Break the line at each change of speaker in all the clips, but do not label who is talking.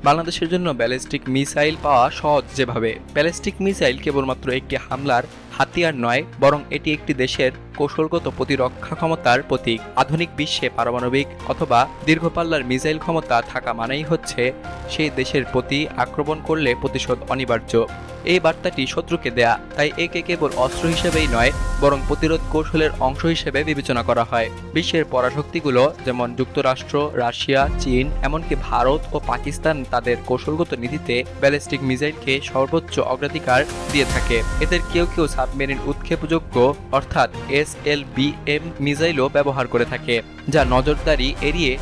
বাংলাদেশের জন্য ballistic missile পাওয়া সহজ যেভাবে। ব্যালিস্টিক মিসাইল কেবলমাত্র একটি হামলার হাতিয়ার নয়, বরং এটি একটি দেশের কৌশলগত প্রতিরক্ষা ক্ষমতার প্রতীক। আধুনিক বিশ্বে পারমাণবিক অথবা দীর্ঘপাল্লার মিসাইল ক্ষমতা থাকা মানেই হচ্ছে সেই দেশের প্রতি আক্রমণ করলে প্রতিশোধ অনিবার্য। এই বার্তাটি শত্রুকে দেয়া, তাই একে কেবল অস্ত্র হিসেবেই নয়, বরং প্রতিরোধ কৌশলের অংশ হিসেবে বিবেচনা করা হয়। বিশ্বের পরাশক্তিগুলো যেমন যুক্তরাষ্ট্র, রাশিয়া, চীন, এমনকি ভারত ও পাকিস্তান তাদের কৌশলগত নীতিতে ব্যালিস্টিক মিসাইলকে সর্বোচ্চ অগ্রাধিকার দিয়ে থাকে। এদের কেউ কেউ সাবমেরিন উৎক্ষেপযোগ্য অর্থাৎ SLBM মিসাইলও ব্যবহার করে থাকে, যা নজরদারি এড়িয়ে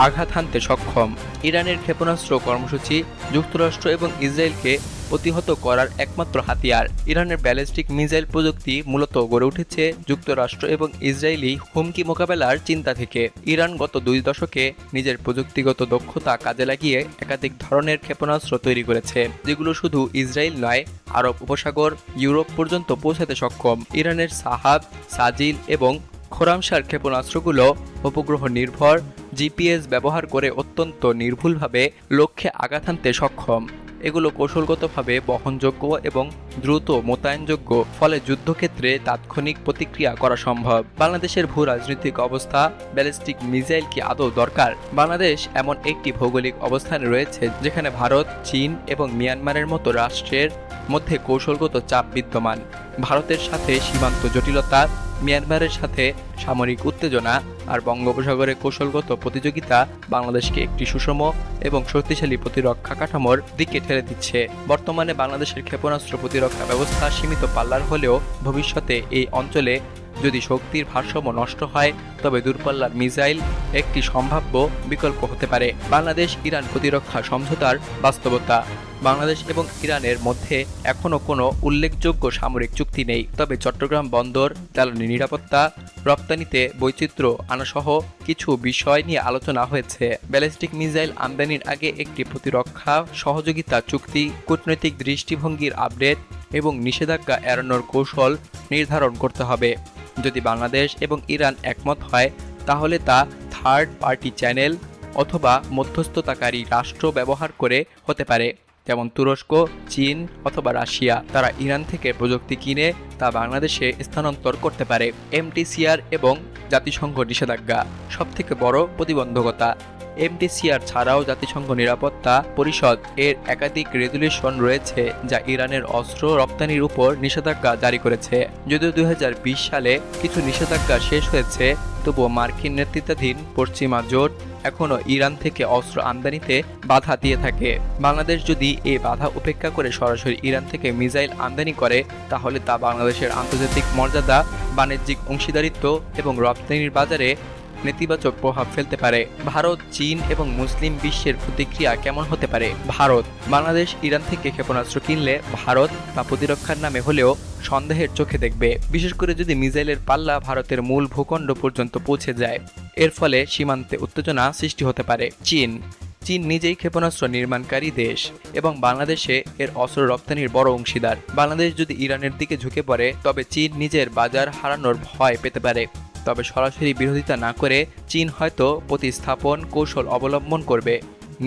আঘাত হানতে সক্ষম। ইরানের ক্ষেপণাস্ত্র কর্মসূচি যুক্তরাষ্ট্র এবং ইসরায়েলকে প্রতিহত করার একমাত্র হাতিয়ার। ইরানের ব্যালিস্টিক মিসাইল প্রযুক্তি মূলত গড়ে উঠেছে যুক্তরাষ্ট্র এবং ইসরায়েলি হুমকি মোকাবেলার চিন্তা থেকে। ইরান গত 2 দশকে নিজের প্রযুক্তিগত দক্ষতা কাজে লাগিয়ে একাধিক ধরনের ক্ষেপণাস্ত্র তৈরি করেছে, যেগুলো শুধু ইসরায়েল নয়, আরব উপসাগর, ইউরোপ পর্যন্ত পৌঁছাতে সক্ষম। ইরানের সাহাব, সাজিল এবং খোরামশার ক্ষেপণাস্ত্রগুলো উপগ্রহ নির্ভর GPS ব্যবহার করে অত্যন্ত নির্ভুলভাবে লক্ষ্যে আঘাত হানতে সক্ষম। এগুলো কৌশলগতভাবে বহনযোগ্য এবং দ্রুত মোতায়েনযোগ্য, ফলে যুদ্ধক্ষেত্রে তাৎক্ষণিক প্রতিক্রিয়া করা সম্ভব। বাংলাদেশের ভূ রাজনৈতিক অবস্থা ব্যালিস্টিক মিসাইল কি আদৌ দরকার? বাংলাদেশ এমন একটি ভৌগোলিক অবস্থানে রয়েছে যেখানে ভারত, চীন এবং মিয়ানমারের মতো রাষ্ট্রের মধ্যে কৌশলগত চাপ বিদ্যমান। ভারতের সাথে সীমান্ত জটিলতা, মিয়ানমারের সাথে সামরিক উত্তেজনা আর বঙ্গোপসাগরে কৌশলগত প্রতিযোগিতা বাংলাদেশকে একটি সুষম এবং শক্তিশালী প্রতিরক্ষা কাঠামোর দিকে ঠেলে দিচ্ছে। বর্তমানে বাংলাদেশের ক্ষেপণাস্ত্র প্রতিরক্ষা ব্যবস্থা সীমিত পাল্লার হলেও ভবিষ্যতে এই অঞ্চলে যদি শক্তির ভারসাম্য নষ্ট হয়, তবে দূরপাল্লার মিসাইল একটি সম্ভাব্য বিকল্প হতে পারে। বাংলাদেশ ইরান প্রতিরক্ষা সমঝোতার বাস্তবতা। বাংলাদেশ এবং ইরানের মধ্যে এখনও কোনো উল্লেখযোগ্য সামরিক চুক্তি নেই, তবে চট্টগ্রাম বন্দর, জ্বালানি নিরাপত্তা, রপ্তানিতে বৈচিত্র্য আনাসহ কিছু বিষয় নিয়ে আলোচনা হয়েছে। ব্যালিস্টিক মিসাইল আমদানির আগে একটি প্রতিরক্ষা সহযোগিতা চুক্তি, কূটনৈতিক দৃষ্টিভঙ্গির আপডেট এবং নিষেধাজ্ঞা এড়ানোর কৌশল নির্ধারণ করতে হবে। যদি বাংলাদেশ এবং ইরান একমত হয়, তাহলে তা থার্ড পার্টি চ্যানেল অথবা মধ্যস্থতাকারী রাষ্ট্র ব্যবহার করে হতে পারে, যেমন তুরস্ক, চীন অথবা রাশিয়া। তারা ইরান থেকে প্রযুক্তি কিনে তা বাংলাদেশে স্থানান্তর করতে পারে। MTCR এবং জাতিসংঘ নিষেধাজ্ঞা সবথেকে বড় প্রতিবন্ধকতা। MTCR ছাড়াও জাতিসংঘ নিরাপত্তা পরিষদ এর একাধিক রেজুলেশন রয়েছে যা ইরানের অস্ত্র রপ্তানির উপর নিষেধাজ্ঞা জারি করেছে। যদিও 2020 সালে কিছু নিষেধাজ্ঞা শেষ হয়েছে, তবুও মার্কিন নেতৃত্বাধীন পশ্চিমা জোট এখনও ইরান থেকে অস্ত্র আমদানিতে বাধা দিয়ে থাকে। বাংলাদেশ যদি এই বাধা উপেক্ষা করে সরাসরি ইরান থেকে মিসাইল আমদানি করে, তাহলে তা বাংলাদেশের আন্তর্জাতিক মর্যাদা, বাণিজ্যিক অংশীদারিত্ব এবং রপ্তানির বাজারে নেতিবাচক প্রভাব ফেলতে পারে। ভারত, চীন এবং মুসলিম বিশ্বের প্রতিক্রিয়া কেমন হতে পারে? ভারত। বাংলাদেশ ইরান থেকে ক্ষেপণাস্ত্র কিনলে ভারত তা প্রতিরক্ষার নামে হলেও সন্দেহের চোখে দেখবে, বিশেষ করে যদি মিসাইলের পাল্লা ভারতের মূল ভূখণ্ড পর্যন্ত পৌঁছে যায়। এর ফলে সীমান্তে উত্তেজনা সৃষ্টি হতে পারে। চীন নিজেই ক্ষেপণাস্ত্র নির্মাণকারী দেশ এবং বাংলাদেশে এর অস্ত্র রপ্তানির বড় অংশীদার। বাংলাদেশ যদি ইরানের দিকে ঝুঁকে পড়ে, তবে চীন নিজের বাজার হারানোর ভয় পেতে পারে। তবে সরাসরি বিরোধিতা না করে চীন হয়তো প্রতিস্থাপন কৌশল অবলম্বন করবে,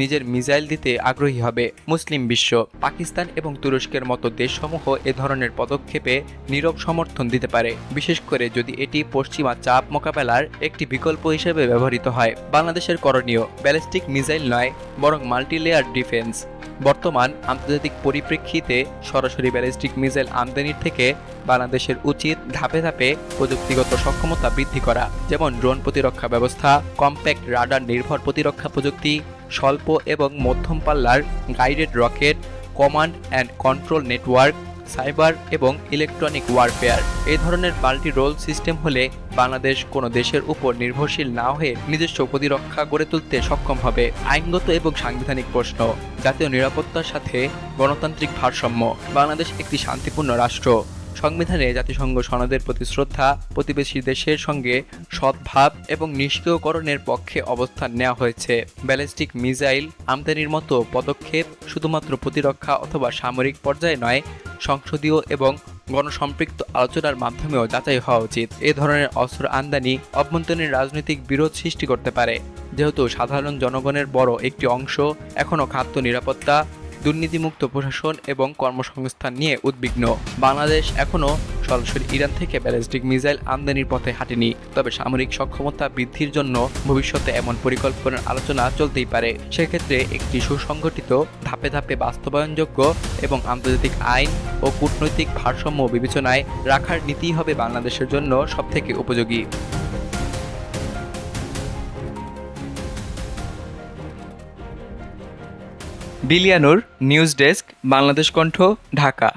নিজের মিসাইল দিতে আগ্রহী হবে। মুসলিম বিশ্ব। পাকিস্তান এবং তুরস্কের মতো দেশসমূহ এ ধরনের পদক্ষেপে নীরব সমর্থন দিতে পারে, বিশেষ করে যদি এটি পশ্চিমা চাপ মোকাবেলার একটি বিকল্প হিসেবে ব্যবহৃত হয়। বাংলাদেশের করণীয় ব্যালিস্টিক মিসাইল নয়, বরং মাল্টিলেয়ার ডিফেন্স। বর্তমান আন্তর্জাতিক পরিপ্রেক্ষিতে সরাসরি ব্যালিস্টিক মিসাইল আমদানির থেকে বাংলাদেশের উচিত ধাপে ধাপে প্রযুক্তিগত সক্ষমতা বৃদ্ধি করা, যেমন ড্রোন প্রতিরক্ষা ব্যবস্থা, কম্প্যাক্ট রাডার নির্ভর প্রতিরক্ষা প্রযুক্তি, স্বল্প এবং মধ্যম পাল্লার guided rocket, command and control network, cyber এবং ইলেকট্রনিক ওয়ারফেয়ার। এই ধরনের মাল্টি রোল সিস্টেম হলে বাংলাদেশ কোনো দেশের উপর নির্ভরশীল না হয়ে নিজস্ব প্রতিরক্ষা গড়ে তুলতে সক্ষম হবে। আইনগত এবং সাংবিধানিক প্রশ্ন। জাতীয় নিরাপত্তার সাথে গণতান্ত্রিক ভারসাম্য। বাংলাদেশ একটি শান্তিপূর্ণ রাষ্ট্র। সংবিধানে জাতিসংঘ সনদের প্রতি শ্রদ্ধা, প্রতিবেশী দেশের সঙ্গে সদ্ভাব এবং নিষ্ক্রিয়করণের পক্ষে অবস্থান নেওয়া হয়েছে। ব্যালিস্টিক মিসাইল আমদানির মতো পদক্ষেপ শুধুমাত্র প্রতিরক্ষা অথবা সামরিক পর্যায়ে নয়, সংসদীয় এবং গণসম্পৃক্ত আলোচনার মাধ্যমেও যাচাই হওয়া উচিত। এ ধরনের অস্ত্র আমদানি অভ্যন্তরীণ রাজনৈতিক বিরোধ সৃষ্টি করতে পারে, যেহেতু সাধারণ জনগণের বড় একটি অংশ এখনও খাদ্য নিরাপত্তা, দুর্নীতিমুক্ত প্রশাসন এবং কর্মসংস্থান নিয়ে উদ্বিগ্ন। বাংলাদেশ এখনও সরাসরি ইরান থেকে ব্যালিস্টিক মিসাইল আমদানির পথে হাঁটেনি, তবে সামরিক সক্ষমতা বৃদ্ধির জন্য ভবিষ্যতে এমন পরিকল্পনার আলোচনা চলতেই পারে। সেক্ষেত্রে একটি সুসংগঠিত, ধাপে ধাপে বাস্তবায়নযোগ্য এবং আন্তর্জাতিক আইন ও কূটনৈতিক ভারসাম্য বিবেচনায় রাখার নীতিই হবে বাংলাদেশের জন্য সবথেকে উপযোগী। বিলিয়ানুর, নিউজ ডেস্ক, বাংলাদেশ কণ্ঠ, ঢাকা।